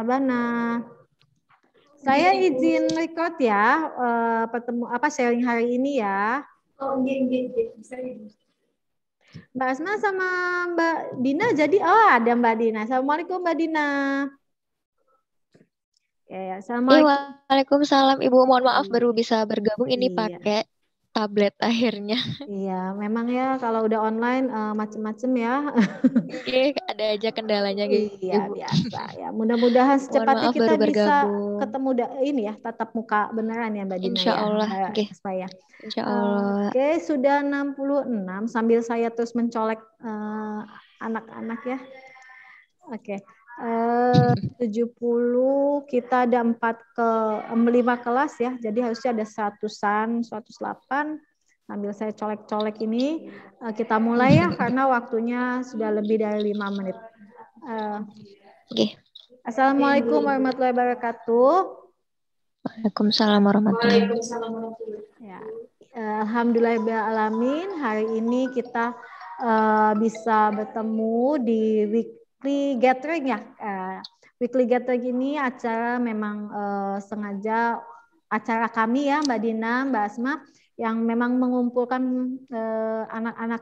Albana. Saya izin record ya, sharing hari ini ya. Oh, iya. Bisa. Mbak Asma sama Mbak Dina jadi, ada Mbak Dina. Assalamualaikum Mbak Dina. Assalamualaikum. Waalaikumsalam Ibu. Mohon maaf baru bisa bergabung ini Iya. pakai tablet akhirnya. Iya, memang ya kalau udah online macem-macem ya. Ada aja kendalanya gitu. Iya, biasa ya. Mudah-mudahan secepatnya kita bisa ketemu ini ya, tatap muka beneran ya Mbak Dina Insya Allah. Ya. Insya Allah. Oke, sudah 66 sambil saya terus mencolek anak-anak ya. Oke. 70 kita ada 5 kelas ya. Jadi harusnya ada 100-an, 108. Sambil saya colek-colek ini, kita mulai ya karena waktunya sudah lebih dari 5 menit. Assalamualaikum warahmatullahi wabarakatuh. Waalaikumsalam warahmatullahi wabarakatuh. Ya, alhamdulillahirrahmanirrahim. Hari ini kita bisa bertemu di weekly gathering ya. Weekly gathering ini acara memang sengaja acara kami ya Mbak Dina, Mbak Asma, yang memang mengumpulkan anak-anak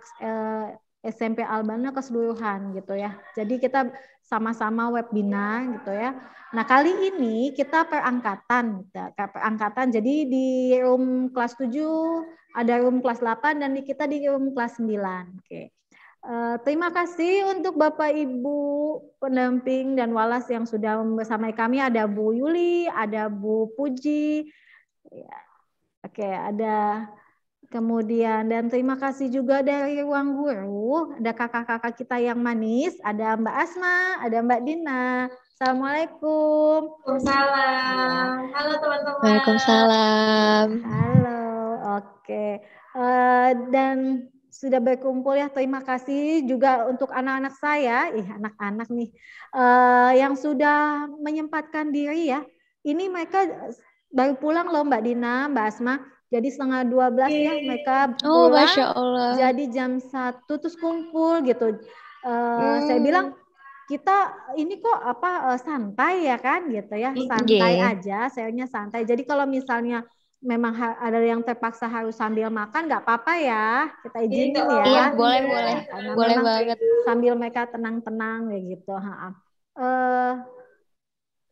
SMP Albana keseluruhan gitu ya. Jadi kita sama-sama webinar gitu ya. Nah kali ini kita perangkatan. Jadi di room kelas 7, ada room kelas 8 dan kita di room kelas 9. Oke. Terima kasih untuk Bapak Ibu pendamping dan walas yang sudah bersama kami. Ada Bu Yuli, ada Bu Puji. Ya. Oke, ada kemudian dan terima kasih juga dari Ruang Guru, ada kakak-kakak kita yang manis, ada Mbak Asma, ada Mbak Dina. Assalamualaikum. Waalaikumsalam. Halo teman-teman. Waalaikumsalam. Halo, oke. Dan sudah berkumpul ya, terima kasih juga untuk anak-anak saya, anak-anak nih, yang sudah menyempatkan diri ya. Ini mereka baru pulang loh Mbak Dina, Mbak Asma. Jadi 11:30 ya mereka pulang. Masya Allah. Jadi jam 1 terus kumpul gitu. Saya bilang kita ini kok santai ya kan gitu ya. Santai aja, sayangnya santai. Jadi kalau misalnya memang ada yang terpaksa harus sambil makan nggak apa-apa ya. Kita izinin ya. Iya, boleh. Boleh banget. Sambil mereka tenang-tenang kayak gitu.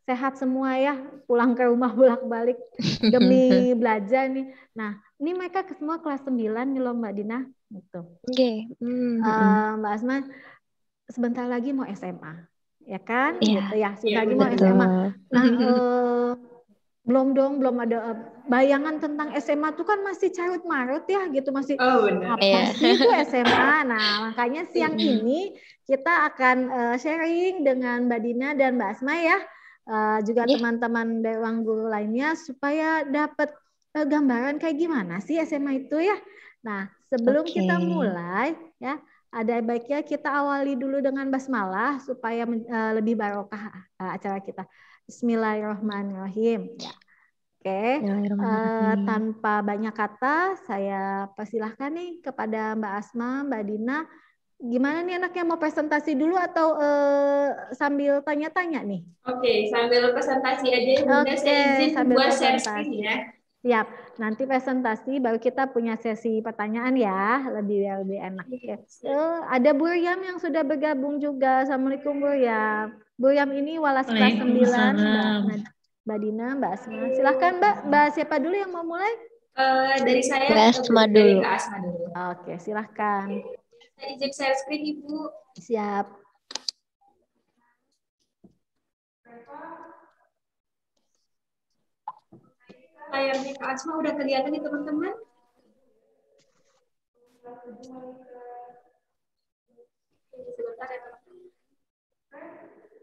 Sehat semua ya, pulang ke rumah bolak-balik demi belajar nih. Nah, ini mereka semua kelas 9 nih loh Mbak Dina. Gitu. Mbak Asma, sebentar lagi mau SMA. Ya kan? Gitu ya, sebentar lagi mau SMA. Nah, belum ada bayangan tentang SMA tuh kan masih carut marut ya gitu, masih apa sih itu SMA. Nah, makanya siang ini kita akan sharing dengan Mbak Dina dan Mbak Asma ya. Juga teman-teman dari ruang guru lainnya supaya dapat gambaran kayak gimana sih SMA itu ya. Nah, sebelum kita mulai ya, ada baiknya kita awali dulu dengan basmalah supaya lebih barokah acara kita. Bismillahirrahmanirrahim. Ya. Oke, tanpa banyak kata saya persilahkan nih kepada Mbak Asma, Mbak Dina. Gimana nih anaknya, mau presentasi dulu atau sambil tanya-tanya nih? Oke, sambil presentasi aja ya Bunda. Saya izin buat share screen ya. Siap, nanti presentasi baru kita punya sesi pertanyaan ya, lebih enak. Ya. Ada Bu Riam yang sudah bergabung juga. Assalamualaikum Bu Riam. Bu Riam ini walas kelas 9, Mbak Dina, Mbak Asma. Silahkan Mbak siapa dulu yang mau mulai? Dari saya, Mbak Asma dulu. Oke, silahkan. Saya izin share screen Ibu. Siap. Layarnya Kak Asma udah kelihatan nih teman-teman? Sebentar ya teman-teman.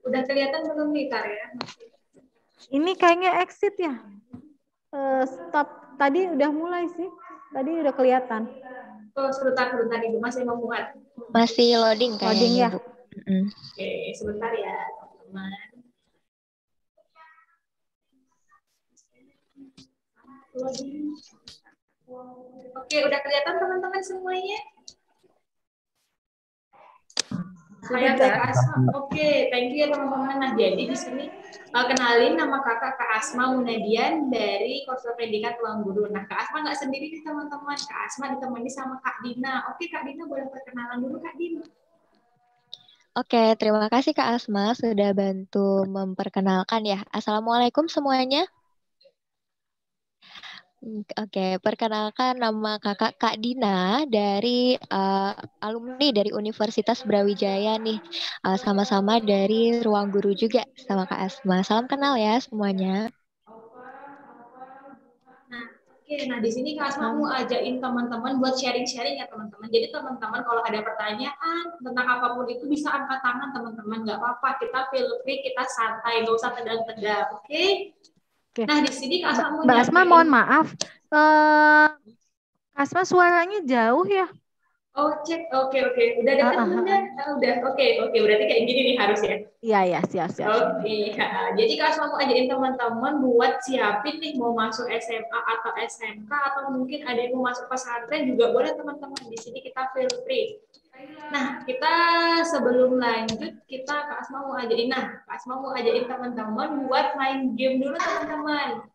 Udah kelihatan belum nih Kak ya? Ini kayaknya exit ya. Stop. Tadi udah mulai sih. Tadi udah kelihatan. Oh, sebentar Ibu, masih mau muat. Masih loading kayaknya. Loading ya. Bu. Oke, sebentar ya teman-teman. Oke, udah kelihatan teman-teman semuanya? Kayak Kak Asma. Oke, thank you ya teman-teman. Nah, jadi di sini kenalin nama kakak Kak Asma Munadian dari Kursus Predikat Ruang Guru. Nah, Kak Asma nggak sendiri nih teman-teman. Kak Asma ditemani sama Kak Dina. Oke, Kak Dina boleh perkenalan dulu Kak Dina. Oke, terima kasih Kak Asma sudah bantu memperkenalkan ya. Assalamualaikum semuanya. Oke, perkenalkan nama kakak Kak Dina dari alumni dari Universitas Brawijaya nih. Sama-sama dari Ruang Guru juga sama Kak Asma. Salam kenal ya semuanya. Nah, oke. Nah, di sini Kak Asma mau ajain teman-teman buat sharing-sharing ya teman-teman. Jadi teman-teman kalau ada pertanyaan tentang apapun itu bisa angkat tangan teman-teman. Nggak apa-apa, kita feel free, kita santai, nggak usah tegang-tegang. Oke? Oke. Nah, di sini Kak Asma mau Mbak Asma nyampein. mohon maaf. Kak Asma suaranya jauh ya? Oh, cek. Oke. Udah deket bunda? Udah. Oke. Berarti kayak gini nih harus ya. Iya, siap. Oke, jadi Kak Asma mau ajain teman-teman buat siapin nih mau masuk SMA atau SMK atau mungkin ada yang mau masuk pesantren juga boleh teman-teman. Di sini kita feel free. Nah, kita sebelum lanjut kita Kak Asma mau ajain. Nah, Kak Asma mau ajain teman-teman buat main game dulu teman-teman.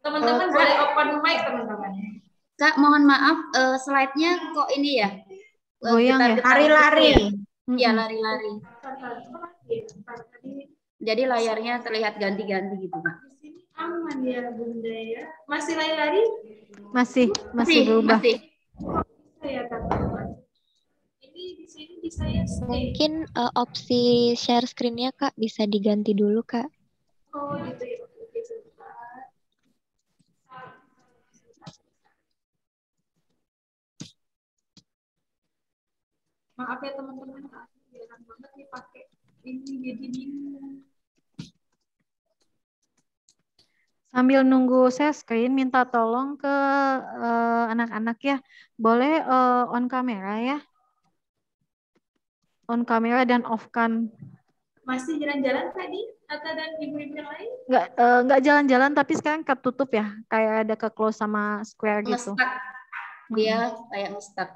Teman-teman boleh open mic teman-teman. Kak, mohon maaf, slide-nya kok ini ya? Goyang ya? Lari-lari. Iya, Mm-mm. lari-lari. Jadi layarnya terlihat ganti-ganti gitu, Kak. Di sini aman ya bunda ya. Masih lari-lari? Masih berubah. Masih. Ya teman-teman. Ini di sini bisa ya stay. Mungkin opsi share screen-nya Kak bisa diganti dulu Kak. Oh gitu ya. Oke, sebentar. Maaf ya teman-teman, jarang banget nih pakai ini jadi bingung. Sambil nunggu share screen, minta tolong ke anak-anak ya. Boleh on kamera ya. On kamera dan off cam. Masih jalan-jalan tadi? Atau dan ibu-ibu yang lain? Nggak jalan-jalan tapi sekarang ketutup ya. Kayak ada ke close sama square gitu. Nge-stuck. Dia kayak nge-stuck.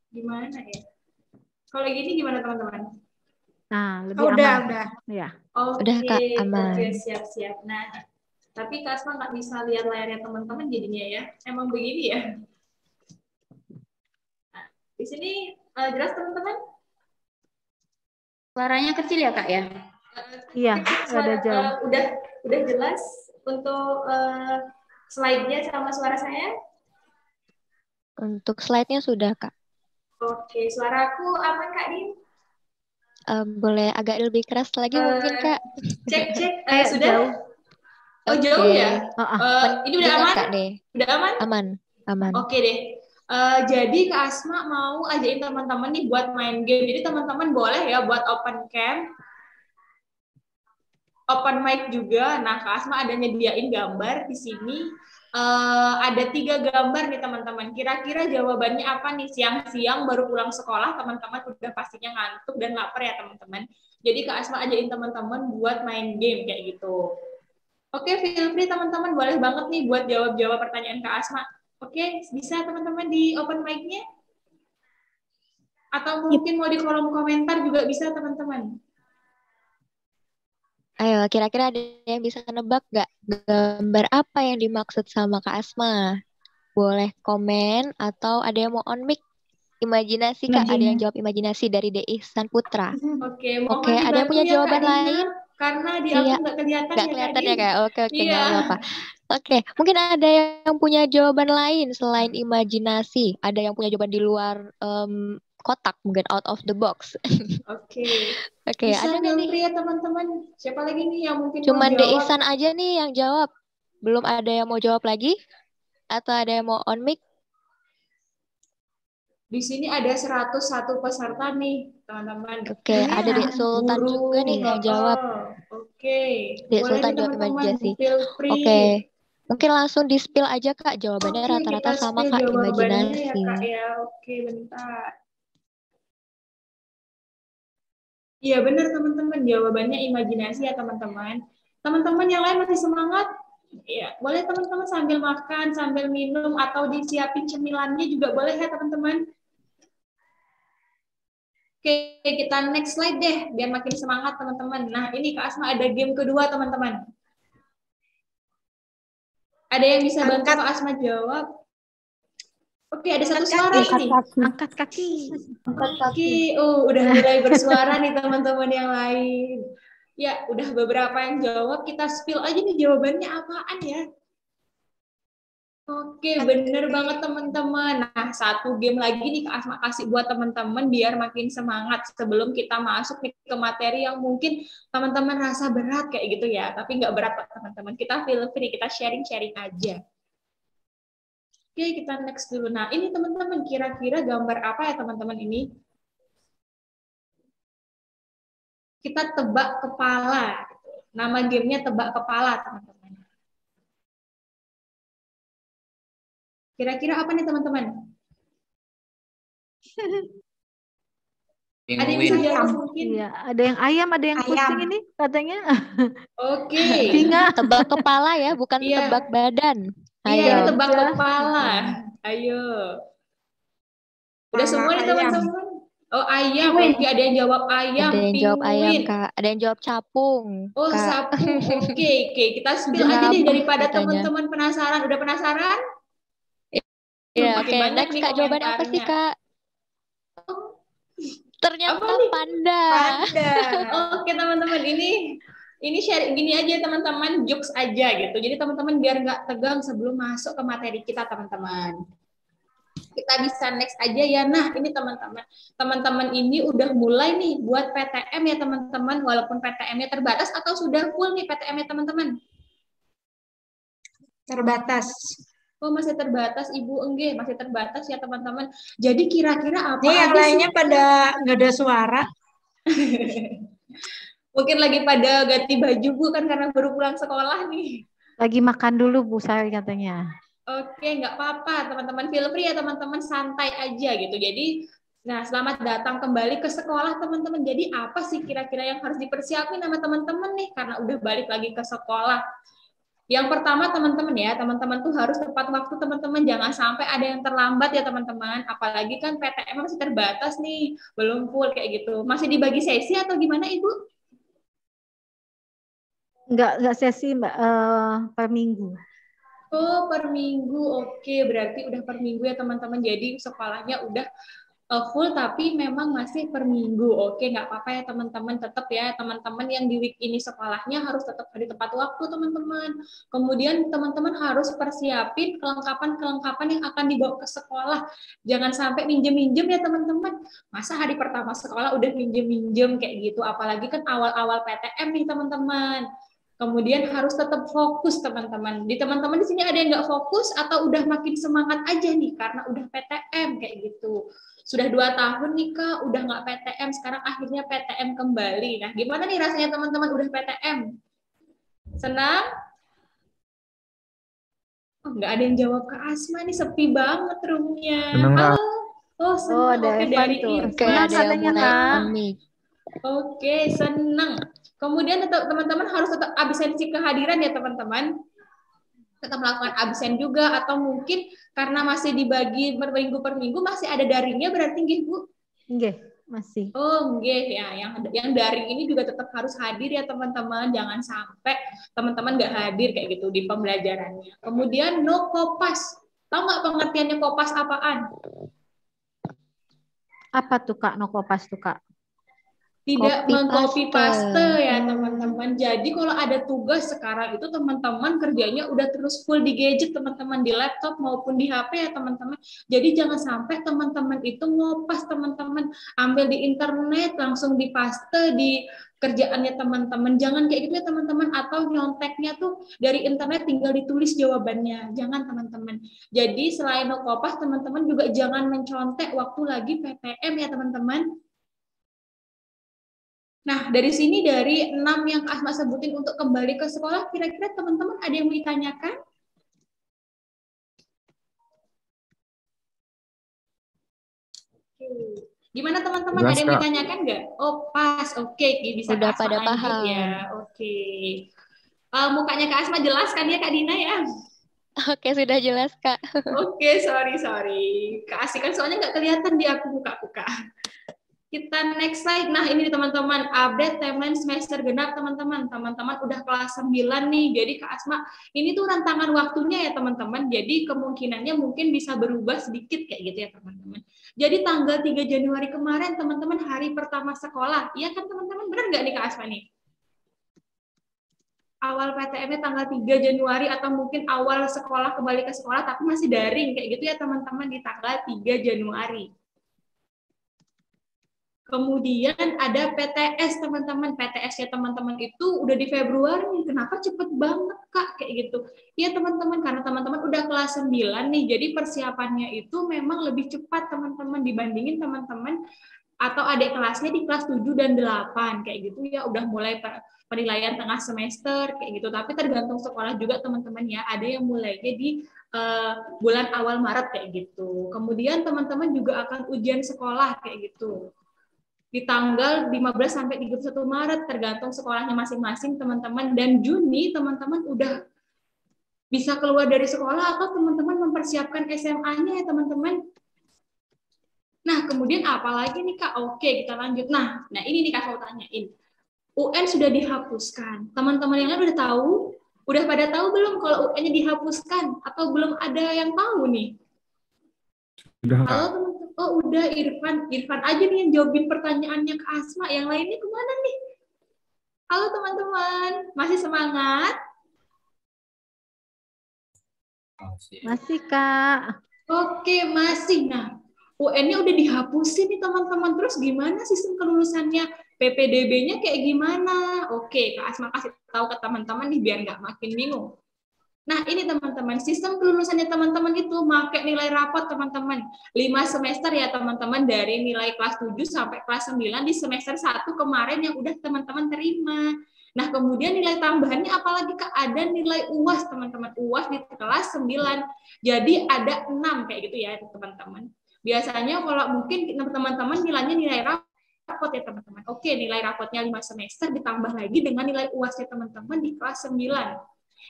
Gimana ya? Kalau gini gimana teman-teman? Nah, lebih Udah. Ya. Oke, Udah, Kak, aman. Oke, siap-siap. Nah, tapi Kak Asma nggak bisa lihat layarnya teman-teman jadinya ya. Emang begini ya? Nah, di sini jelas teman-teman? Suaranya kecil ya, Kak ya? Iya, ada jauh. Udah jelas untuk slide-nya sama suara saya? Untuk slide-nya sudah Kak. Oke, suaraku aman Kak Din? Boleh agak lebih keras lagi mungkin Kak. Cek, sudah? Jauh. Oh jauh ya? Ini udah aman? Kak deh. Udah aman? Aman. Oke deh. Jadi Kak Asma mau ajain teman-teman nih buat main game. Jadi teman-teman boleh ya buat open cam, open mic juga. Nah Kak Asma ada nyediain gambar di sini. Ada 3 gambar nih teman-teman. Kira-kira jawabannya apa nih? Siang-siang baru pulang sekolah, teman-teman udah pastinya ngantuk dan lapar ya teman-teman. Jadi Kak Asma ajain teman-teman buat main game kayak gitu. Oke, feel free teman-teman, boleh banget nih buat jawab-jawab pertanyaan Kak Asma. Oke, bisa teman-teman di open mic-nya? Atau mungkin mau di kolom komentar juga bisa teman-teman. Ayo, kira-kira ada yang bisa nebak nggak gambar apa yang dimaksud sama Kak Asma? Boleh komen atau ada yang mau on mic? Imajinasi Kak, ada yang jawab imajinasi dari De Ihsan Putra. Oke, ada yang punya jawaban lain? Karena di aku nggak kelihatan nggak kelihatan ya Kak? Oke, Iya. nggak apa-apa. Oke, mungkin ada yang punya jawaban lain selain imajinasi. Ada yang punya jawaban di luar kotak, mungkin out of the box. Oke. Oke, ada nggak nih? Ya teman-teman. Siapa lagi nih yang mungkin Cuman mau De jawab? Ihsan aja nih yang jawab. Belum ada yang mau jawab lagi? Atau ada yang mau on mic? Di sini ada 101 peserta nih, teman-teman. Oke, ada Dek Sultan juga nih yang jawab. Oke. Dek Sultan jawab imajinasi. Oke. Mungkin langsung di-spill aja Kak, jawabannya rata-rata sama Kak, imajinasi. Ya, Kak, ya. Oke, bentar. Iya benar teman-teman, jawabannya imajinasi ya teman-teman. Teman-teman yang lain masih semangat? Ya, boleh teman-teman sambil makan, sambil minum, atau disiapin cemilannya juga boleh ya teman-teman. Oke, kita next slide deh, biar makin semangat teman-teman. Nah, ini Kak Asma ada game kedua teman-teman. Ada yang bisa bantu Kak Asma jawab? Oke, ada satu suara ini. Angkat kaki. Oke, udah mulai bersuara nih teman-teman yang lain. Ya, udah beberapa yang jawab. Kita spill aja nih jawabannya apaan ya. Oke, bener banget teman-teman. Nah, satu game lagi nih Kak Asma kasih buat teman-teman biar makin semangat sebelum kita masuk nih ke materi yang mungkin teman-teman rasa berat kayak gitu ya. Tapi nggak berat kok teman-teman. Kita feel free, kita sharing-sharing aja. Oke, kita next dulu. Nah, ini teman-teman kira-kira gambar apa ya teman-teman ini? Kita tebak kepala. Nama gamenya tebak kepala teman-teman. Kira-kira apa nih teman-teman? Ada yang bisa jawab mungkin? Iya, ada yang ayam, ada yang kucing ini katanya. Oke. Singa. Tebak kepala ya, bukan Iya. tebak badan. Iya, Ayo. ini tebak kepala. Ayo. Udah semua nih teman-teman? Oh, ayam. Oke, ada yang jawab ayam. Ada yang jawab ayam, penguin. Kak. Ada yang jawab capung. Oh, Kak. sapu. Oke. Kita spill aja Jawab deh daripada katanya. teman-teman penasaran. Udah penasaran? Iya, Makin oke. banyak Next, nih Kak, jawabannya apa sih, komentarnya. Kak? Ternyata Apa nih? panda. Oke teman-teman, ini sharing gini aja teman-teman, jokes aja gitu. Jadi teman-teman biar nggak tegang sebelum masuk ke materi kita teman-teman. Kita bisa next aja ya. Nah ini teman-teman ini udah mulai nih buat PTM ya teman-teman. Walaupun PTM-nya terbatas atau sudah full nih PTM-nya teman-teman? Terbatas. Oh masih terbatas Ibu, enggak masih terbatas ya teman-teman. Jadi kira-kira apa Ini yang aja lainnya sih? pada nggak ada suara. Mungkin lagi pada ganti baju Bu kan karena baru pulang sekolah nih. Lagi makan dulu Bu Sari katanya. Oke, nggak apa-apa teman-teman, feel free ya teman-teman, santai aja gitu. Jadi, nah selamat datang kembali ke sekolah teman-teman. Jadi apa sih kira-kira yang harus dipersiapin sama teman-teman nih karena udah balik lagi ke sekolah? Yang pertama teman-teman ya, teman-teman tuh harus tepat waktu teman-teman, jangan sampai ada yang terlambat ya teman-teman. Apalagi kan PTM masih terbatas nih, belum full kayak gitu. Masih dibagi sesi atau gimana Ibu? Enggak sesi Mbak, per minggu. Oh, per minggu. Oke, berarti udah per minggu ya teman-teman. Jadi sekolahnya udah full tapi memang masih per minggu. Oke, nggak apa-apa ya teman-teman. Tetap ya teman-teman yang di week ini sekolahnya harus tetap di tepat waktu teman-teman. Kemudian teman-teman harus persiapin kelengkapan-kelengkapan yang akan dibawa ke sekolah. Jangan sampai minjem-minjem ya teman-teman. Masa hari pertama sekolah udah minjem-minjem kayak gitu. Apalagi kan awal-awal PTM nih teman-teman. Kemudian harus tetap fokus teman-teman. Di teman-teman di sini ada yang nggak fokus atau udah makin semangat aja nih karena udah PTM kayak gitu. Sudah 2 tahun nih Kak, udah nggak PTM, sekarang akhirnya PTM kembali. Nah gimana nih rasanya teman-teman udah PTM? Senang? Oh, nggak ada yang jawab Kak Asma nih, sepi banget roomnya. Senang, Kak. Oh senang. ada Oke, Evan dari tuh. Irfan. Oke, ada yang katanya, mulai Kak. komik. Oke, senang. Kemudian teman-teman harus tetap absensi kehadiran ya teman-teman. Tetap melakukan absen juga atau mungkin karena masih dibagi per minggu masih ada daringnya berarti nggih Bu? Nggih, masih. Oh nggih ya, yang daring ini juga tetap harus hadir ya teman-teman. Jangan sampai teman-teman nggak hadir kayak gitu di pembelajarannya. Kemudian no kopas. Tahu nggak pengertiannya kopas apaan? Apa tuh Kak, no kopas tuh Kak? Tidak Copy mengcopy paste. paste ya teman-teman. Jadi kalau ada tugas sekarang itu teman-teman kerjanya udah terus full di gadget teman-teman, di laptop maupun di HP ya teman-teman. Jadi jangan sampai teman-teman itu ngopas teman-teman, ambil di internet langsung dipaste di kerjaannya teman-teman. Jangan kayak gitu ya teman-teman, atau nyonteknya tuh dari internet tinggal ditulis jawabannya. Jangan teman-teman. Jadi selain no kopas teman-teman juga jangan mencontek waktu lagi PTM ya teman-teman. Nah, dari sini dari 6 yang Kak Asma sebutin untuk kembali ke sekolah, kira-kira teman-teman ada yang mau ditanyakan? Oke. Gimana teman-teman, ada yang mau ditanyakan nggak? Oh, pas. Oke, bisa Udah Kak Asma pada lanjut paham. ya. Oke. Mukanya Kak Asma jelas kan ya Kak Dina ya? Oke, sudah jelas, Kak. Oke, sorry. Keasikan soalnya nggak kelihatan di aku buka-buka. Kita next slide. Nah, ini teman-teman, update timeline semester genap teman-teman. Teman-teman udah kelas 9 nih. Jadi Kak Asma, ini tuh rantangan waktunya ya teman-teman. Jadi kemungkinannya mungkin bisa berubah sedikit kayak gitu ya teman-teman. Jadi tanggal 3 Januari kemarin teman-teman hari pertama sekolah. Iya kan teman-teman? Benar nggak nih Kak Asma nih? Awal PTM-nya tanggal 3 Januari atau mungkin awal sekolah kembali ke sekolah tapi masih daring kayak gitu ya teman-teman di tanggal 3 Januari. Kemudian ada PTS teman-teman. PTS-nya teman-teman itu udah di Februari. Kenapa cepet banget Kak kayak gitu? Ya teman-teman, karena teman-teman udah kelas 9 nih. Jadi persiapannya itu memang lebih cepat teman-teman dibandingin teman-teman atau adik kelasnya di kelas 7 dan 8 kayak gitu ya, udah mulai penilaian tengah semester kayak gitu. Tapi tergantung sekolah juga teman-teman ya. Ada yang mulainya di bulan awal Maret kayak gitu. Kemudian teman-teman juga akan ujian sekolah kayak gitu di tanggal 15 sampai 31 Maret tergantung sekolahnya masing-masing teman-teman, dan Juni teman-teman udah bisa keluar dari sekolah atau teman-teman mempersiapkan SMA-nya ya teman-teman. Nah, kemudian apa lagi nih Kak? Oke, kita lanjut. Nah ini nih Kak mau tanyain. UN sudah dihapuskan. Teman-teman yang lain udah tahu? Udah pada tahu belum kalau UN-nya dihapuskan atau belum ada yang tahu nih? Udah, Halo teman-teman. Oh udah, Irfan aja nih yang jawabin pertanyaannya ke Asma. Yang lainnya kemana nih? Halo teman-teman, masih semangat? Masih Kak. Oke, masih. Nah, UN-nya udah dihapusin nih teman-teman. Terus gimana sistem kelulusannya? PPDB-nya kayak gimana? Oke, Kak Asma kasih tahu ke teman-teman nih biar nggak makin bingung. Nah, ini teman-teman, sistem kelulusannya teman-teman itu pakai nilai rapot teman-teman. 5 semester ya teman-teman, dari nilai kelas 7 sampai kelas 9 di semester 1 kemarin yang udah teman-teman terima. Nah, kemudian nilai tambahannya apalagi Kak? Ada nilai UAS teman-teman, UAS di kelas 9. Jadi ada 6 kayak gitu ya teman-teman. Biasanya kalau mungkin teman-teman nilainya nilai rapot ya teman-teman. Oke, nilai rapotnya 5 semester ditambah lagi dengan nilai UAS-nya teman-teman di kelas 9.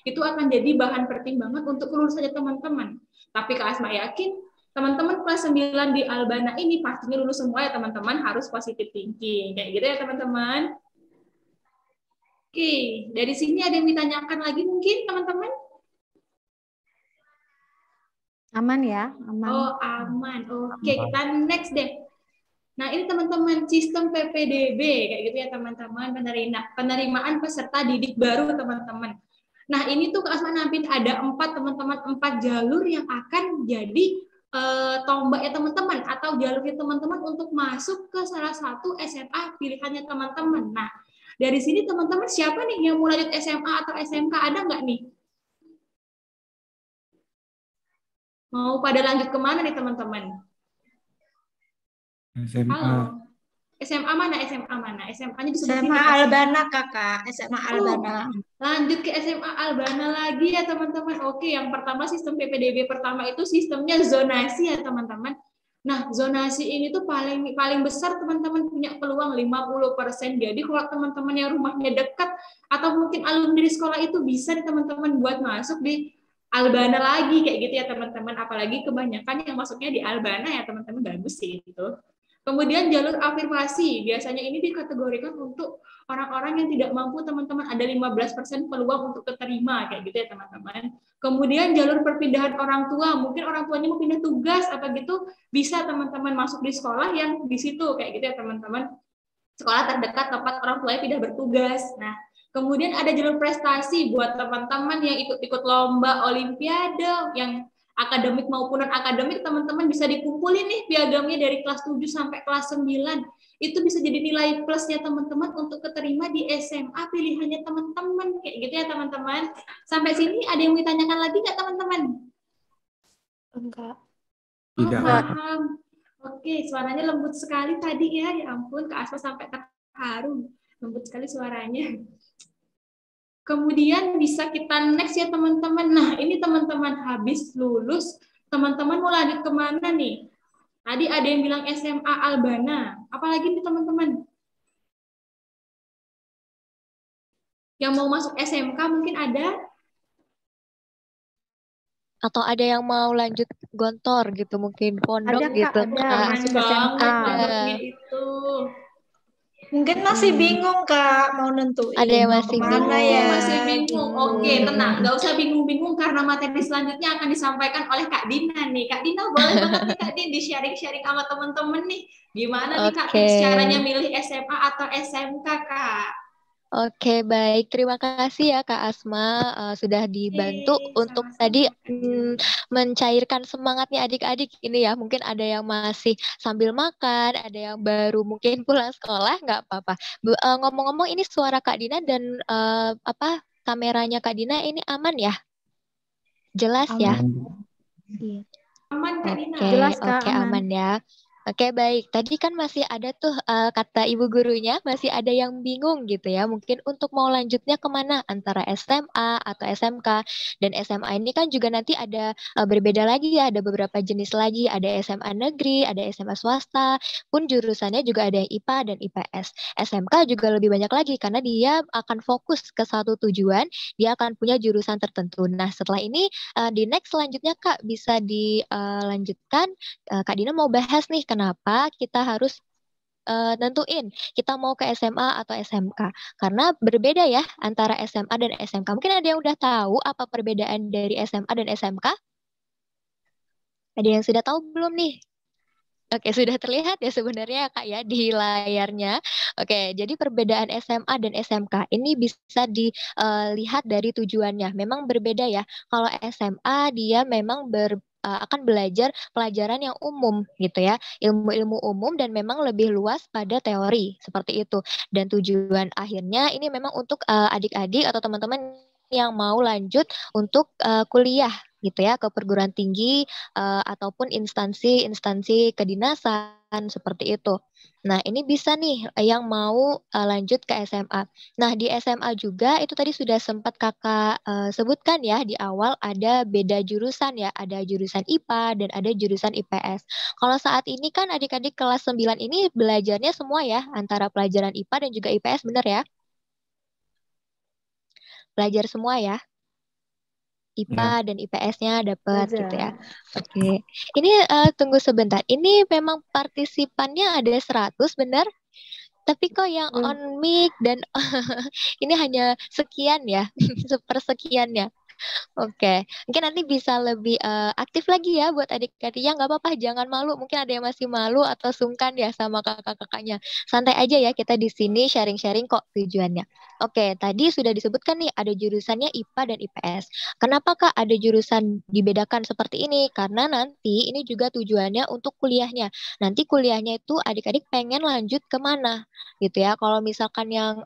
Itu akan jadi bahan pertimbangan untuk kelulusannya teman-teman. Tapi Kak Asma yakin teman-teman kelas 9 di Albana ini pastinya lulus semua ya teman-teman, harus positive thinking. Kayak gitu ya teman-teman. Oke, dari sini ada yang ditanyakan lagi mungkin teman-teman? Aman ya? Aman. Oh, aman. Oke, kita next deh. Nah, ini teman-teman sistem PPDB kayak gitu ya teman-teman, penerimaan peserta didik baru teman-teman. Nah, ini tuh Kak Asma nampin ada 4 jalur yang akan jadi tombak ya teman-teman, atau jalurnya teman-teman untuk masuk ke salah satu SMA pilihannya teman-teman. Nah, dari sini teman-teman siapa nih yang mau lanjut SMA atau SMK, ada nggak nih? Mau pada lanjut kemana nih teman-teman? SMA. Halo. SMA mana? SMA-nya di sebelah SMA sini. Albana Kakak, SMA Albana. Lanjut ke SMA Albana lagi ya teman-teman. Oke, yang pertama sistem PPDB pertama itu sistemnya zonasi ya teman-teman. Nah, zonasi ini tuh paling besar teman-teman punya peluang 50%. Jadi kalau teman-teman yang rumahnya dekat atau mungkin alumni di sekolah itu bisa nih teman-teman buat masuk di Albana lagi kayak gitu ya teman-teman. Apalagi kebanyakan yang masuknya di Albana ya teman-teman, bagus sih itu. Kemudian jalur afirmasi, biasanya ini dikategorikan untuk orang-orang yang tidak mampu teman-teman, ada 15% peluang untuk keterima kayak gitu ya teman-teman. Kemudian jalur perpindahan orang tua, mungkin orang tuanya mau pindah tugas apa gitu, bisa teman-teman masuk di sekolah yang di situ kayak gitu ya teman-teman. Sekolah terdekat tempat orang tuanya tidak bertugas. Nah, kemudian ada jalur prestasi buat teman-teman yang ikut-ikut lomba olimpiade, yang akademik maupun non-akademik, teman-teman bisa dikumpulin nih piagamnya dari kelas 7 sampai kelas 9. Itu bisa jadi nilai plusnya teman-teman untuk keterima di SMA pilihannya teman-teman. Kayak gitu ya teman-teman. Sampai sini ada yang mau ditanyakan lagi nggak teman-teman? Enggak. Tidak. Paham. Oke, suaranya lembut sekali tadi ya. Ya ampun, Kak Asma sampai terharu. Lembut sekali suaranya. Kemudian bisa kita next ya teman-teman. Nah, ini teman-teman habis lulus, teman-teman mau lanjut kemana nih? Tadi ada yang bilang SMA Albana. Apalagi nih teman-teman? Yang mau masuk SMK mungkin ada? Atau ada yang mau lanjut gontor gitu, mungkin pondok Ada, Kak, gitu. ada. Nah, Masuk Keren SMK. banget pondoknya itu. Mungkin masih bingung Kak, mau nentuin Ada yang mau masih kemana bingung. ya. Masih bingung. Oke, tenang. Nggak usah bingung-bingung karena materi selanjutnya akan disampaikan oleh Kak Dina nih. Kak Dina boleh banget nih Kak Din di-sharing-sharing sama temen-temen nih. Gimana nih Kak tips Oke. caranya milih SMA atau SMK Kak? Oke, baik. Terima kasih ya Kak Asma sudah dibantu untuk tadi Sama-sama Kak Dina. mencairkan semangatnya adik-adik ini ya. Mungkin ada yang masih sambil makan, ada yang baru mungkin pulang sekolah, nggak apa-apa. Ngomong-ngomong ini suara Kak Dina dan kameranya Kak Dina ini aman ya? Jelas ya? Aman. Iya. Aman Kak Dina. Jelas Kak, Oke, aman. aman ya. Oke, baik. Tadi kan masih ada tuh kata ibu gurunya, masih ada yang bingung gitu ya. Mungkin untuk mau lanjutnya kemana antara SMA atau SMK. Dan SMA ini kan juga nanti ada berbeda lagi ya. Ada beberapa jenis lagi. Ada SMA negeri, ada SMA swasta. Pun jurusannya juga ada yang IPA dan IPS. SMK juga lebih banyak lagi karena dia akan fokus ke satu tujuan. Dia akan punya jurusan tertentu. Nah, setelah ini di next selanjutnya Kak bisa dilanjutkan. Kak Dina mau bahas nih kenapa kita harus nentuin kita mau ke SMA atau SMK karena berbeda ya antara SMA dan SMK. Mungkin ada yang udah tahu apa perbedaan dari SMA dan SMK? Ada yang sudah tahu belum nih? Oke, sudah terlihat ya sebenarnya Kak ya di layarnya. Oke, jadi perbedaan SMA dan SMK ini bisa dilihat dari tujuannya. Memang berbeda ya. Kalau SMA dia memang akan belajar pelajaran yang umum gitu ya, ilmu-ilmu umum dan memang lebih luas pada teori seperti itu. Dan tujuan akhirnya ini memang untuk adik-adik atau teman-teman yang mau lanjut untuk kuliah gitu ya ke perguruan tinggi ataupun instansi-instansi kedinasan seperti itu. Nah, ini bisa nih yang mau lanjut ke SMA. Nah, di SMA juga itu tadi sudah sempat Kakak sebutkan ya di awal ada beda jurusan ya, ada jurusan IPA dan ada jurusan IPS. Kalau saat ini kan adik-adik kelas 9 ini belajarnya semua ya antara pelajaran IPA dan juga IPS, benar ya? Belajar semua ya? IPA Ya. dan IPS-nya dapat gitu ya. Belajar. Oke. Ini tunggu sebentar. Ini memang partisipannya ada 100 benar? Tapi kok yang on mic dan ini hanya sekian ya, sepersekian ya. Oke, mungkin nanti bisa lebih aktif lagi ya buat adik-adiknya. Nggak apa-apa, jangan malu. Mungkin ada yang masih malu atau sungkan ya sama kakak-kakaknya. Santai aja ya, kita di sini sharing-sharing kok tujuannya. Oke, tadi sudah disebutkan nih ada jurusannya IPA dan IPS. Kenapa Kak ada jurusan dibedakan seperti ini? Karena nanti ini juga tujuannya untuk kuliahnya. Nanti kuliahnya itu adik-adik pengen lanjut kemana gitu ya. Kalau misalkan yang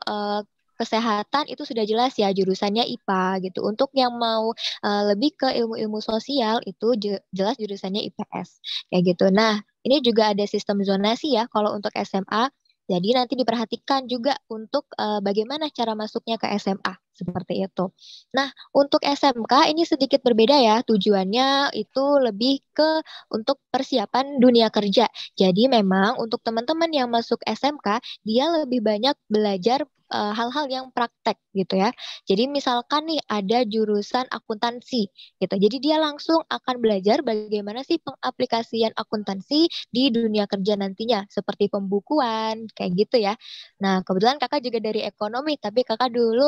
kesehatan itu sudah jelas ya jurusannya IPA gitu. Untuk yang mau lebih ke ilmu-ilmu sosial itu jelas jurusannya IPS kayak gitu. Nah, ini juga ada sistem zonasi ya kalau untuk SMA. Jadi nanti diperhatikan juga untuk bagaimana cara masuknya ke SMA seperti itu. Nah, untuk SMK ini sedikit berbeda ya. Tujuannya itu lebih ke untuk persiapan dunia kerja. Jadi memang untuk teman-teman yang masuk SMK dia lebih banyak belajar hal-hal yang praktek gitu ya. Jadi misalkan nih ada jurusan akuntansi gitu. Jadi dia langsung akan belajar bagaimana sih pengaplikasian akuntansi di dunia kerja nantinya seperti pembukuan kayak gitu ya. Nah, kebetulan Kakak juga dari ekonomi tapi Kakak dulu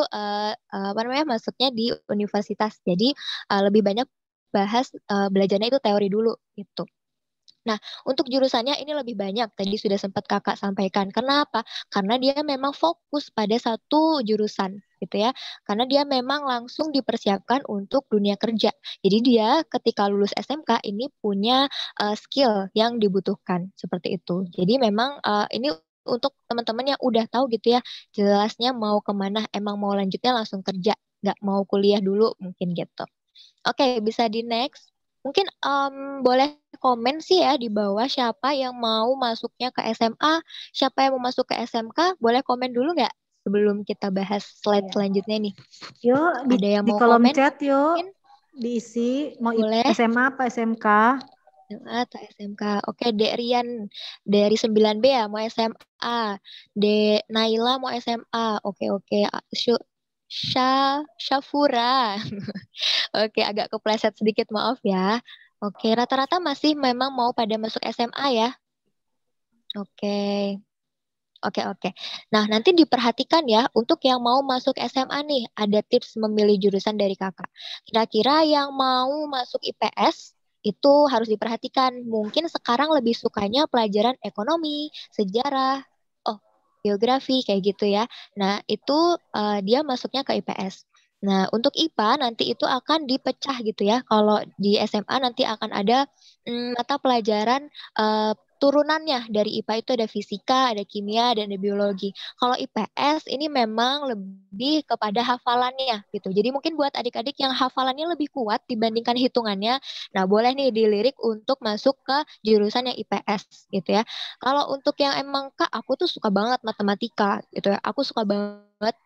apa namanya masuknya di universitas. Jadi lebih banyak bahas belajarnya itu teori dulu gitu. Nah, untuk jurusannya ini lebih banyak. Tadi sudah sempat Kakak sampaikan. Kenapa? Karena dia memang fokus pada satu jurusan, gitu ya. Karena dia memang langsung dipersiapkan untuk dunia kerja. Jadi dia ketika lulus SMK ini punya skill yang dibutuhkan seperti itu. Jadi memang ini untuk teman-teman yang udah tahu gitu ya, jelasnya mau kemana, emang mau lanjutnya langsung kerja, nggak mau kuliah dulu mungkin gitu. Oke, bisa di next. Mungkin boleh komen sih ya di bawah siapa yang mau masuknya ke SMA, siapa yang mau masuk ke SMK, boleh komen dulu nggak sebelum kita bahas slide selanjutnya nih. Yuk Ada yang di mau kolom komen? chat yuk Mungkin diisi mau boleh. SMA apa SMK? SMA atau SMK. Oke, Dek Rian dari 9B ya mau SMA. Dek Naila mau SMA. Oke, oke. Syafura. Oke, agak kepleset sedikit, maaf ya. Oke, rata-rata masih memang mau pada masuk SMA ya. Oke. Oke, oke. Nah, nanti diperhatikan ya, untuk yang mau masuk SMA nih, ada tips memilih jurusan dari kakak. Kira-kira yang mau masuk IPS, itu harus diperhatikan. Mungkin sekarang lebih sukanya pelajaran ekonomi, sejarah, oh, geografi, kayak gitu ya. Nah, itu dia masuknya ke IPS. Nah, untuk IPA nanti itu akan dipecah gitu ya. Kalau di SMA nanti akan ada mata pelajaran turunannya. Dari IPA itu ada fisika, ada kimia, dan ada biologi. Kalau IPS ini memang lebih kepada hafalannya gitu. Jadi mungkin buat adik-adik yang hafalannya lebih kuat dibandingkan hitungannya, nah boleh nih dilirik untuk masuk ke jurusan yang IPS gitu ya. Kalau untuk yang emang Kak, aku tuh suka banget matematika gitu ya. Aku suka banget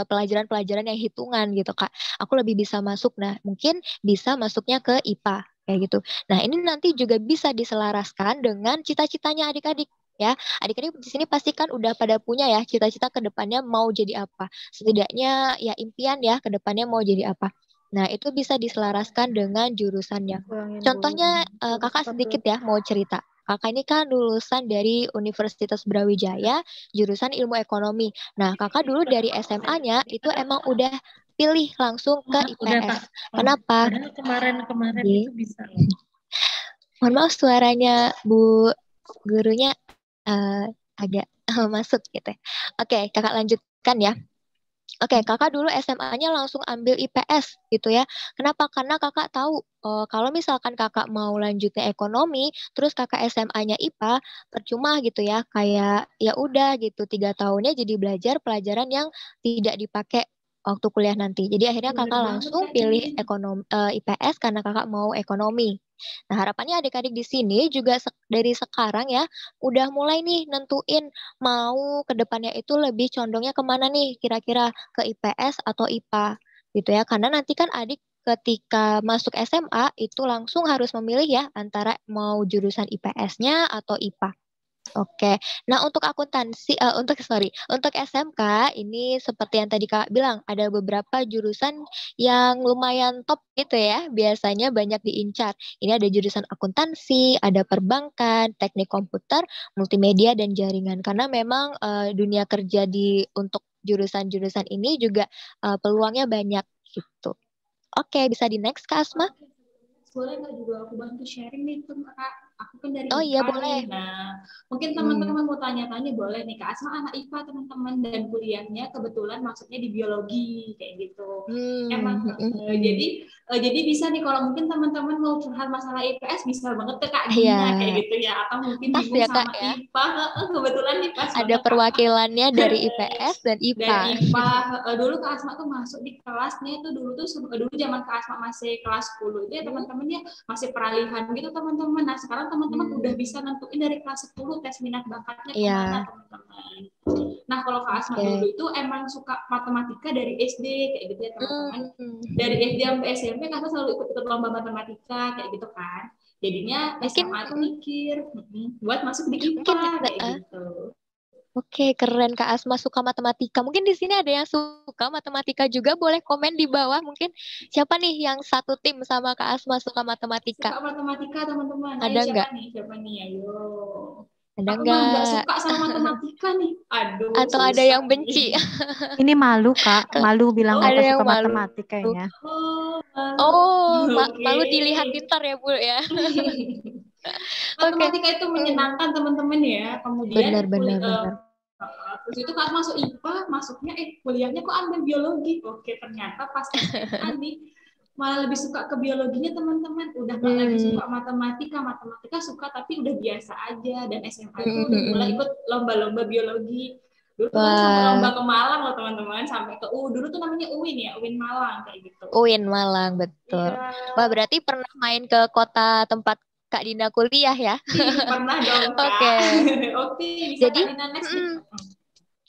pelajaran-pelajaran yang hitungan gitu Kak. Aku lebih bisa masuk. Nah, mungkin bisa masuknya ke IPA kayak gitu. Nah, ini nanti juga bisa diselaraskan dengan cita-citanya adik-adik ya. Adik-adik di sini pasti kan udah pada punya ya cita-cita ke depannya mau jadi apa. Setidaknya ya impian ya ke depannya mau jadi apa. Nah, itu bisa diselaraskan dengan jurusannya. Kurangin Contohnya dulu. kakak sedikit ya mau cerita. Kakak ini kan lulusan dari Universitas Brawijaya, jurusan ilmu ekonomi. Nah, kakak dulu dari SMA-nya itu emang udah pilih langsung ke Udah Kak. IPS. Kenapa? Padahal kemarin Oke. itu bisa. Mohon maaf suaranya Bu gurunya agak masuk gitu ya. Oke, kakak lanjutkan ya. Oke, kakak dulu SMA-nya langsung ambil IPS gitu ya. Kenapa? Karena kakak tahu kalau misalkan kakak mau lanjutnya ekonomi, terus kakak SMA-nya IPA, percuma gitu ya. Kayak ya udah gitu, 3 tahunnya jadi belajar pelajaran yang tidak dipakai waktu kuliah nanti. Jadi akhirnya Bener kakak banget langsung Kak pilih Din. IPS karena kakak mau ekonomi. Nah, harapannya adik-adik di sini juga dari sekarang ya, udah mulai nih nentuin mau ke depannya itu lebih condongnya kemana nih kira-kira ke IPS atau IPA gitu ya. Karena nanti kan adik ketika masuk SMA itu langsung harus memilih ya antara mau jurusan IPS-nya atau IPA. Oke, nah untuk akuntansi, untuk SMK ini seperti yang tadi Kak bilang, ada beberapa jurusan yang lumayan top gitu ya, biasanya banyak diincar. Ini ada jurusan akuntansi, ada perbankan, teknik komputer, multimedia, dan jaringan. Karena memang dunia kerja untuk jurusan-jurusan ini juga peluangnya banyak gitu. Oke, bisa di next Kak Asma? Boleh nggak juga aku bantu sharing nih tuh Kak? Aku kan dari Oh iya IPA nih. boleh. Nah, mungkin Hmm. teman-teman mau tanya-tanya boleh nih Kak Asma anak IPA teman-teman dan kuliahnya kebetulan maksudnya di biologi kayak gitu. Emang jadi bisa nih kalau mungkin teman-teman mau curhat masalah IPS bisa banget ke Kak Iya, Dina kayak gitu ya atau mungkin pas bingung ya Kak sama ya. IPA, kebetulan nih pas Ada banget Kak. perwakilannya dari IPS dan Dan IPA. IPA dulu Kak Asma tuh masuk di kelasnya itu dulu zaman Kak Asma masih kelas 10 itu ya teman-teman ya masih peralihan gitu teman-teman. Nah sekarang teman-teman udah bisa nentuin dari kelas 10 tes minat bakatnya kemana Iya, teman-teman. Nah kalau Kak Asma dulu oke. itu emang suka matematika dari SD kayak gitu ya teman-teman. Dari Hmm. SD sampai SMP Kak Asma selalu ikut-ikut lomba matematika kayak gitu kan. Jadinya Mungkin SMA tuh mikir buat masuk di mungkin IPA juga kayak gitu. oke, keren Kak Asma suka matematika. Mungkin di sini ada yang suka matematika juga, boleh komen di bawah. Mungkin siapa nih yang satu tim sama Kak Asma suka matematika? Suka matematika teman-teman. Ayo Ada nggak? siapa nih? Ayo. Ada Aku mah nggak nggak? suka sama matematika nih. Aduh, Atau ada susah yang nih. benci? Ini malu Kak, malu bilang Oh, Ada nggak yang suka malu. matematika kayaknya. oh, malu. Oh, Oke. malu dilihat pintar ya Bu ya. Oke. Matematika itu Hmm. menyenangkan teman-teman ya. Kemudian Benar, benar, benar. terus itu kan masuk IPA, masuknya kuliahnya kok ambil biologi. Oke, ternyata pas SMA nih malah lebih suka ke biologinya teman-teman. Udah nggak lagi Hmm. suka matematika, matematika suka tapi udah biasa aja. Dan SMA itu Hmm, udah hmm, mulai hmm. ikut lomba-lomba biologi. Dulu tuh kan sampai Wah, lomba ke Malang loh teman-teman, sampai ke dulu tuh namanya UIN ya, UIN Malang kayak gitu. UIN Malang, betul. Iya, Wah, berarti pernah main ke kota tempat Kak Dina kuliah ya? pernah dong Oke. Kak. Oke, bisa Jadi, Kak Dina next nih.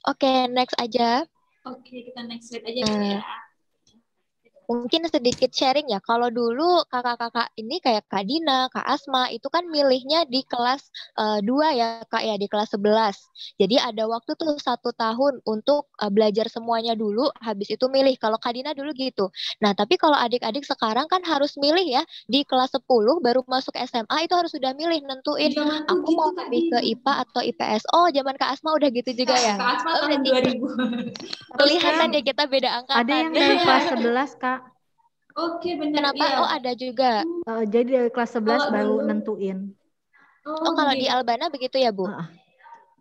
oke, next aja. Oke, kita next slide aja Kak Nah, ya. mungkin sedikit sharing ya. Kalau dulu kakak-kakak ini kayak Kak Dina, Kak Asma itu kan milihnya di kelas 2 ya Kak ya, di kelas 11. Jadi ada waktu tuh 1 tahun untuk belajar semuanya dulu, habis itu milih. Kalau Kak Dina dulu gitu. Nah, tapi kalau adik-adik sekarang kan harus milih ya, di kelas 10 baru masuk SMA itu harus sudah milih, nentuin Zamanku aku gitu mau Kak lebih ke Dina. IPA atau IPS. Oh, zaman Kak Asma udah gitu juga ya. Kak Asma Oh, tahun berarti 2000. Tapi kelihatan sekarang ya kita beda ada angkatan. yang dari kelas Iya. 11 Kak. Oke, benar. Kenapa? Iya. Oh, ada juga. Jadi dari kelas 11 Kalau baru dulu, nentuin. Oh, kalau di begini. Albana begitu ya, Bu? Heeh.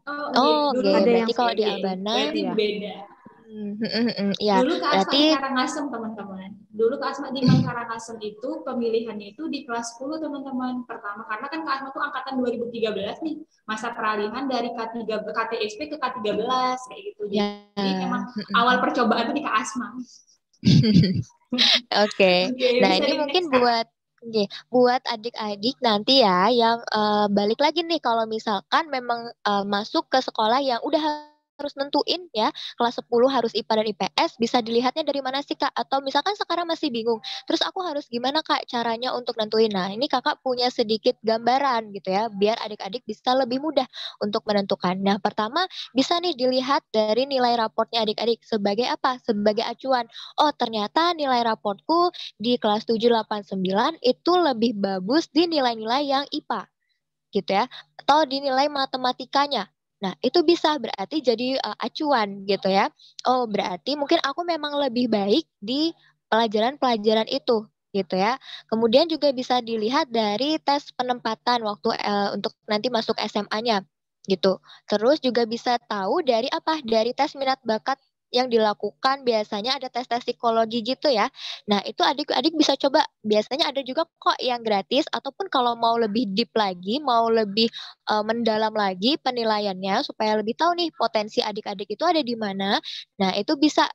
Oh, Oh, dulu oke. Ada Berarti yang kalau di beda. Albana, Berarti iya. beda. ya, Dulu Kak Asma berarti di Karangasem, teman-teman. Dulu Kak Asma di Karangasem itu pemilihannya itu di kelas 10, teman-teman. Pertama, karena kan Kak Asma tuh angkatan 2013 nih. Masa peralihan dari K3, KTSP ke K13, kayak gitu. ya. Jadi emang awal percobaan tuh di Kak Asma. Oke. Oke, Nah, bisa ini di mungkin next, Kak. buat adik-adik nanti ya yang balik lagi nih kalau misalkan memang masuk ke sekolah yang udah harus nentuin ya kelas 10 harus IPA dan IPS, bisa dilihatnya dari mana sih Kak? Atau misalkan sekarang masih bingung, terus aku harus gimana Kak caranya untuk nentuin? Nah, ini Kakak punya sedikit gambaran gitu ya, biar adik-adik bisa lebih mudah untuk menentukan. Nah, pertama bisa nih dilihat dari nilai raportnya adik-adik sebagai apa? Sebagai acuan. Oh, ternyata nilai raportku di kelas 7, 8, 9 itu lebih bagus di nilai-nilai yang IPA gitu ya, atau di nilai matematikanya. Nah, itu bisa berarti jadi acuan gitu ya. Oh, berarti mungkin aku memang lebih baik di pelajaran-pelajaran itu gitu ya. Kemudian juga bisa dilihat dari tes penempatan waktu untuk nanti masuk SMA-nya gitu. Terus juga bisa tahu dari apa? Dari tes minat bakat yang dilakukan biasanya ada tes-tes psikologi gitu ya. Nah, itu adik-adik bisa coba. Biasanya ada juga kok yang gratis ataupun kalau mau lebih deep lagi, mau lebih mendalam lagi penilaiannya supaya lebih tahu nih potensi adik-adik itu ada di mana. Nah, itu bisa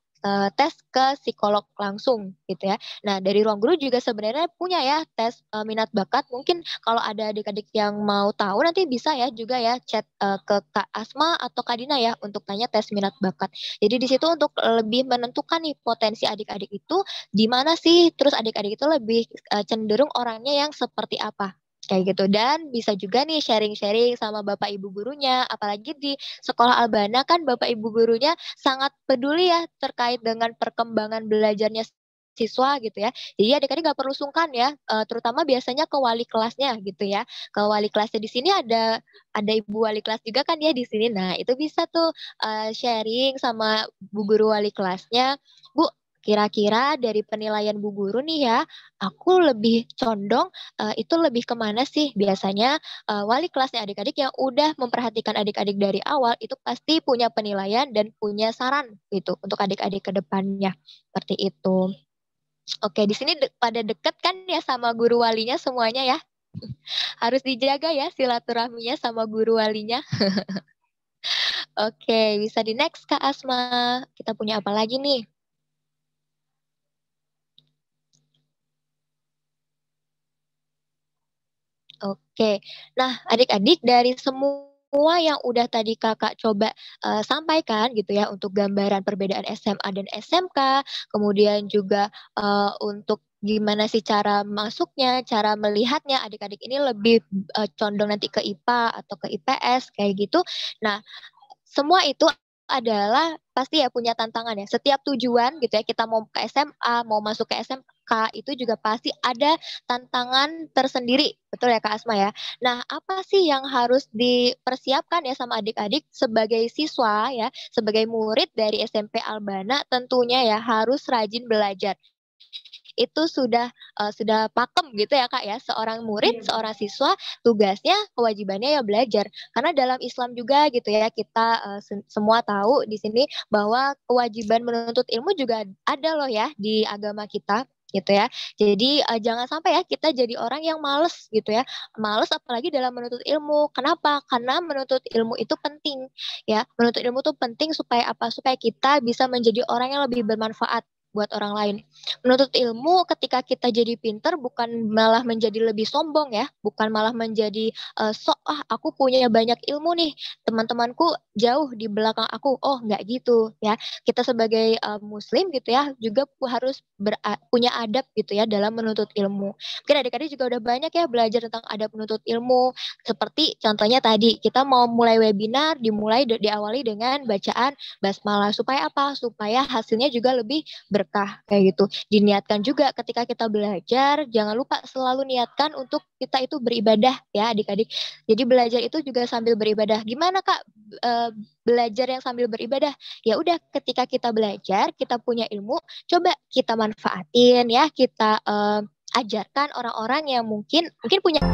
tes ke psikolog langsung gitu ya. Nah, dari Ruang Guru juga sebenarnya punya ya tes minat bakat. Mungkin kalau ada adik-adik yang mau tahu nanti bisa ya juga ya chat ke Kak Asma atau Kak Dina ya untuk tanya tes minat bakat. Jadi di situ untuk lebih menentukan nih potensi adik-adik itu di mana sih, terus adik-adik itu lebih cenderung orangnya yang seperti apa. Kayak gitu. Dan bisa juga nih sharing-sharing sama Bapak Ibu gurunya, apalagi di sekolah Albana kan Bapak Ibu gurunya sangat peduli ya terkait dengan perkembangan belajarnya siswa gitu ya. Jadi adik-adik nggak perlu sungkan ya, terutama biasanya ke wali kelasnya gitu ya. Ke wali kelasnya di sini ada ibu wali kelas juga kan ya di sini. Nah, itu bisa tuh sharing sama bu guru wali kelasnya. Bu, kira-kira dari penilaian bu guru nih ya, aku lebih condong itu lebih kemana sih? Biasanya wali kelasnya adik-adik yang udah memperhatikan adik-adik dari awal itu pasti punya penilaian dan punya saran gitu untuk adik-adik ke depannya. Seperti itu. Oke, di sini pada deket kan ya sama guru walinya semuanya ya. Harus dijaga ya silaturahminya sama guru walinya. Oke, bisa di next Kak Asma. Kita punya apa lagi nih? Oke, nah adik-adik dari semua yang udah tadi kakak coba sampaikan gitu ya untuk gambaran perbedaan SMA dan SMK, kemudian juga untuk gimana sih cara masuknya, cara melihatnya adik-adik ini lebih condong nanti ke IPA atau ke IPS kayak gitu. Nah, semua itu adalah pasti ya punya tantangan ya. Setiap tujuan gitu ya, kita mau ke SMA, mau masuk ke SMK, itu juga pasti ada tantangan tersendiri. Betul ya Kak Asma ya? Nah, apa sih yang harus dipersiapkan ya sama adik-adik sebagai siswa ya, sebagai murid dari SMP Albana tentunya ya harus rajin belajar. Itu sudah pakem gitu ya Kak ya, seorang murid, seorang siswa tugasnya, kewajibannya ya belajar. Karena dalam Islam juga gitu ya, kita semua tahu di sini bahwa kewajiban menuntut ilmu juga ada loh ya di agama kita gitu ya. Jadi jangan sampai ya kita jadi orang yang males gitu ya. Males apalagi dalam menuntut ilmu. Kenapa? Karena menuntut ilmu itu penting ya. Menuntut ilmu itu penting supaya apa? Supaya kita bisa menjadi orang yang lebih bermanfaat buat orang lain. Menuntut ilmu ketika kita jadi pinter bukan malah menjadi lebih sombong ya, bukan malah menjadi sok aku punya banyak ilmu nih, teman-temanku jauh di belakang aku. Oh, nggak gitu ya. Kita sebagai muslim gitu ya juga harus punya adab gitu ya dalam menuntut ilmu. Mungkin adik-adik juga udah banyak ya belajar tentang adab menuntut ilmu. Seperti contohnya tadi kita mau mulai webinar diawali dengan bacaan basmalah supaya apa? Supaya hasilnya juga lebih berkah kayak gitu. Diniatkan juga ketika kita belajar, jangan lupa selalu niatkan untuk kita itu beribadah ya adik-adik. Jadi belajar itu juga sambil beribadah. Gimana Kak belajar yang sambil beribadah? Ya udah ketika kita belajar, kita punya ilmu, coba kita manfaatin ya, kita ajarkan orang-orang yang mungkin punya